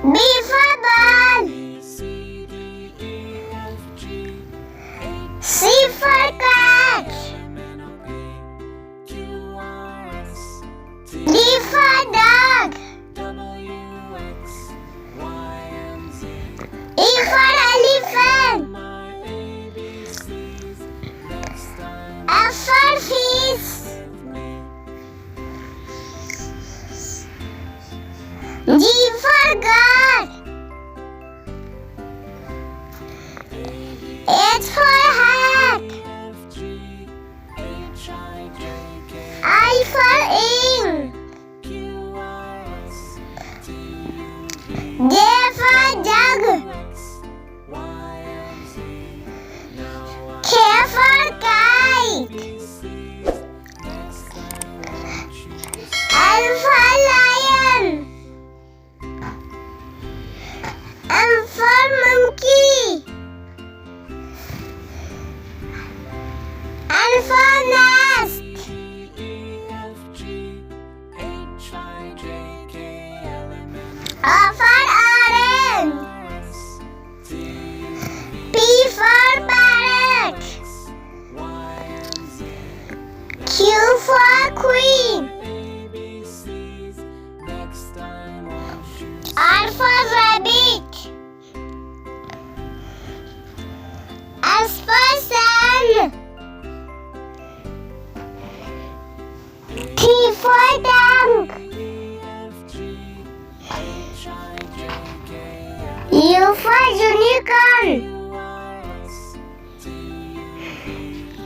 B for ball. C for cat. D for dog. E for elephant. F for fish. G for God. H for hat. I for ink. J for jug. K for kite. L for lion. M for monkey. N for nest. O for orange. P for parrot. Q for queen. R for rabbit. S for sun. T for tank. U for unicorn.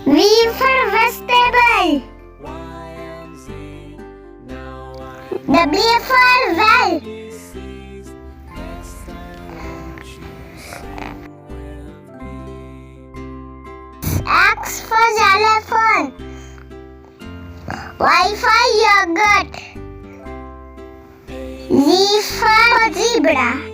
V for vegetable. W for well. X for xylophone. Y for yogurt. Z for zebra.